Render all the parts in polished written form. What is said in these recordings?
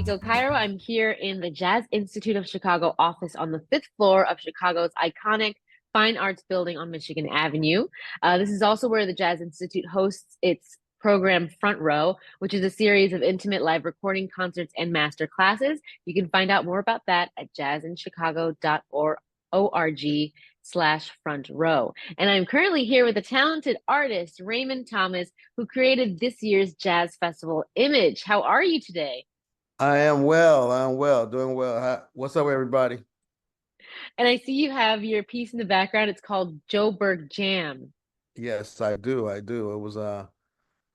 Wanjiku Kairu. I'm here in the Jazz Institute of Chicago office on the fifth floor of Chicago's iconic Fine Arts Building on Michigan Avenue. This is also where the Jazz Institute hosts its program Front Row, which is a series of intimate live recording concerts and master classes. You can find out more about that at jazzinchicago.org/front row. And I'm currently here with the talented artist Raymond Thomas, who created this year's Jazz Festival Image. How are you today? I am well. I'm well, doing well. What's up, everybody? And I see you have your piece in the background. It's called Joberg Jam. Yes, I do. I do. It was a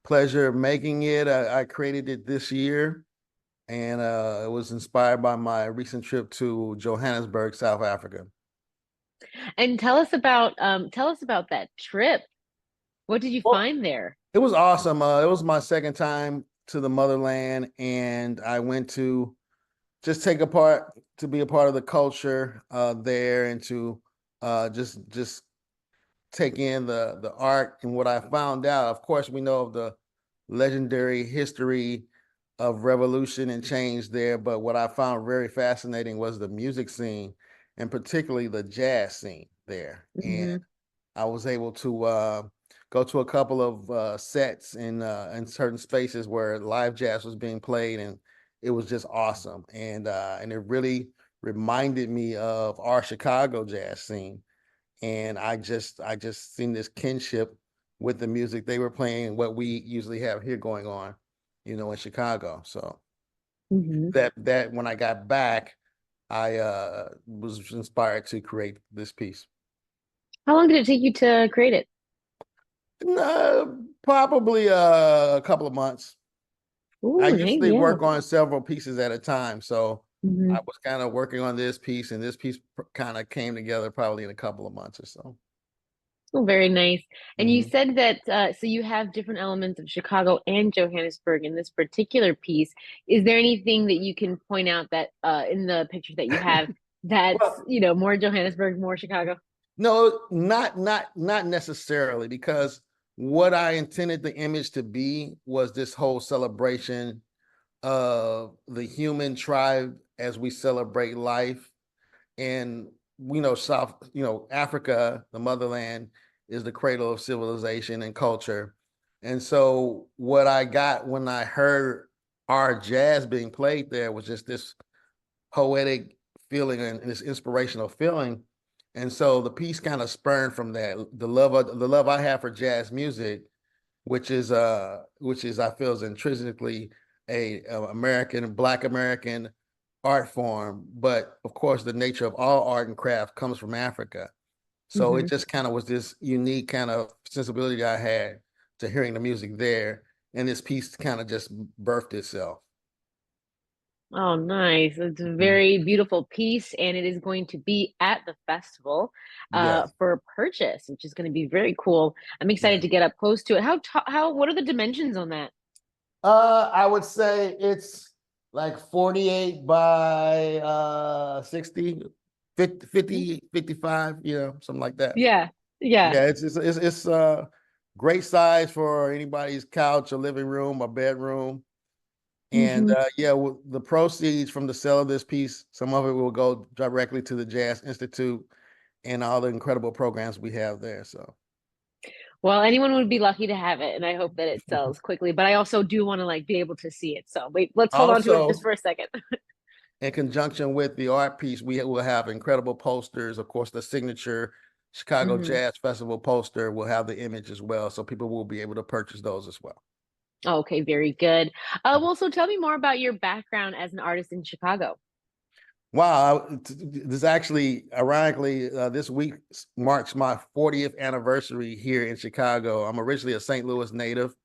pleasure making it. I created it this year, and it was inspired by my recent trip to Johannesburg, South Africa. And tell us about that trip. What did you Well, find there? it was awesome. It was my second time to the motherland, and I went to just to be a part of the culture there, and to just take in the art. And what I found out, of course, we know of the legendary history of revolution and change there, but what I found very fascinating was the music scene, and particularly the jazz scene there. And Hmm. I was able to go to a couple of sets in certain spaces where live jazz was being played, and it was just awesome. And it really reminded me of our Chicago jazz scene. And I just seen this kinship with the music they were playing, what we usually have here going on, in Chicago. So Hmm. that when I got back, I was inspired to create this piece. How long did it take you to create it? Probably a couple of months. I Ooh, nice, usually yeah. work on several pieces at a time, so I Hmm. was kind of working on this piece, and this piece kind of came together probably in a couple of months or so. Oh, very nice. And you Hmm. said that so you have different elements of Chicago and Johannesburg in this particular piece. Is there anything that you can point out that in the picture that you have that's, Well, more Johannesburg, more Chicago? no, not necessarily, because what I intended the image to be was this whole celebration of the human tribe as we celebrate life. And Africa, the motherland, is the cradle of civilization and culture. And so what I got when I heard our jazz being played there was just this poetic feeling and this inspirational feeling. And so the piece kind of spurned from that, the love I have for jazz music, which is I feel is intrinsically a American, Black American art form. But of course, the nature of all art and craft comes from Africa. So it Hmm. just kind of was this unique kind of sensibility I had to hearing the music there. And this piece kind of just birthed itself. Oh, nice. It's a Mhm. very beautiful piece, and it is going to be at the festival Yes. for purchase, which is going to be very cool. I'm excited Yeah. to get up close to it. What are the dimensions on that? I would say it's like 48 by 60, 50, 55, something like that. Yeah, yeah. Yeah, it's great size for anybody's couch or living room or bedroom. And Hmm. yeah, the proceeds from the sale of this piece, some of it will go directly to the Jazz Institute and all the incredible programs we have there. So Well, anyone would be lucky to have it, and I hope that it sells quickly. But I also do want to be able to see it. So wait, let's hold on to it just also, for a second. in conjunction with the art piece, we will have incredible posters. Of course, the signature Chicago Hmm. Jazz Festival poster will have the image as well, so people will be able to purchase those as well. Okay, very good. Well, so tell me more about your background as an artist in Chicago. Wow, this actually, ironically, this week marks my 40th anniversary here in Chicago. I'm originally a St. Louis native,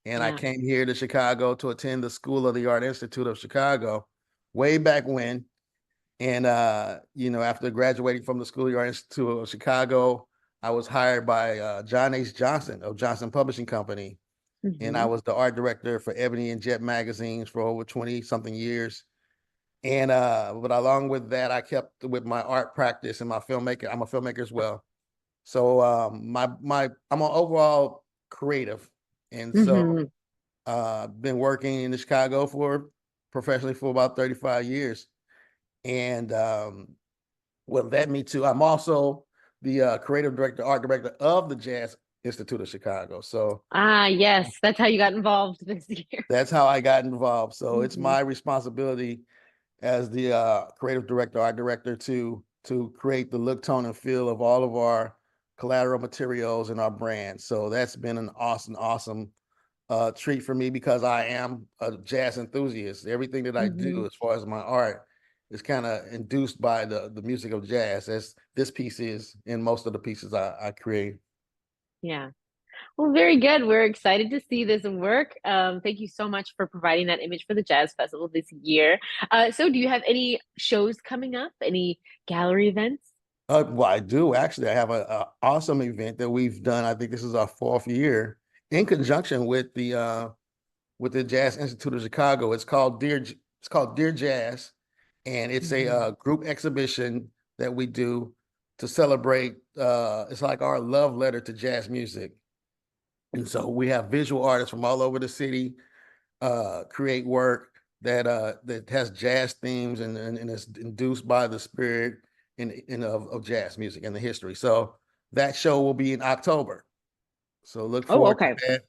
and I Yeah. came here to Chicago to attend the School of the Art Institute of Chicago way back when. And after graduating from the School of the Art Institute of Chicago, I was hired by John H. Johnson of Johnson Publishing Company, and I Hmm. was the art director for Ebony and Jet magazines for over 20 something years. And but along with that, I kept with my art practice and my filmmaker. I'm a filmmaker as well. So my I'm an overall creative, and so Hmm. been working in Chicago for professionally for about 35 years. And what led me to, I'm also the creative director, art director of the Jazz Institute of Chicago. So Ah, yes, that's how you got involved this year. that's how I got involved. So it's Mhm. my responsibility as the creative director, art director, to create the look, tone, and feel of all of our collateral materials and our brands. So that's been an awesome treat for me because I am a jazz enthusiast. Everything that I Mhm. do as far as my art is kind of induced by the music of jazz, as this piece is in most of the pieces I create. Yeah. Well, very good. We're excited to see this work. Thank you so much for providing that image for the Jazz Festival this year. So do you have any shows coming up? Any gallery events? Well, I do actually. I have a awesome event that we've done. I think this is our fourth year in conjunction with the Jazz Institute of Chicago. It's called Dear Jazz, and it's a Mhm. group exhibition that we do to celebrate. It's like our love letter to jazz music, and so we have visual artists from all over the city create work that has jazz themes and is induced by the spirit of jazz music and the history. So that show will be in October. So look Oh, forward to okay. that.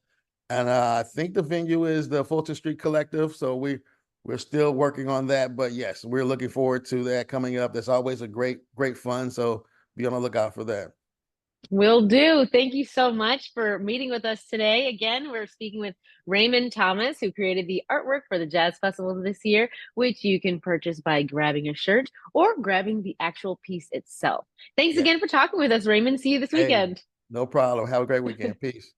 And I think the venue is the Fulton Street Collective. So we're still working on that. But yes, we're looking forward to that coming up. That's always a great fun. So be on the lookout for that. Will do. Thank you so much for meeting with us today. Again, we're speaking with Raymond Thomas, who created the artwork for the Jazz Festival this year, which you can purchase by grabbing a shirt or grabbing the actual piece itself. Thanks Yeah. again for talking with us, Raymond. See you this Hey, weekend. no problem. Have a great weekend. Peace.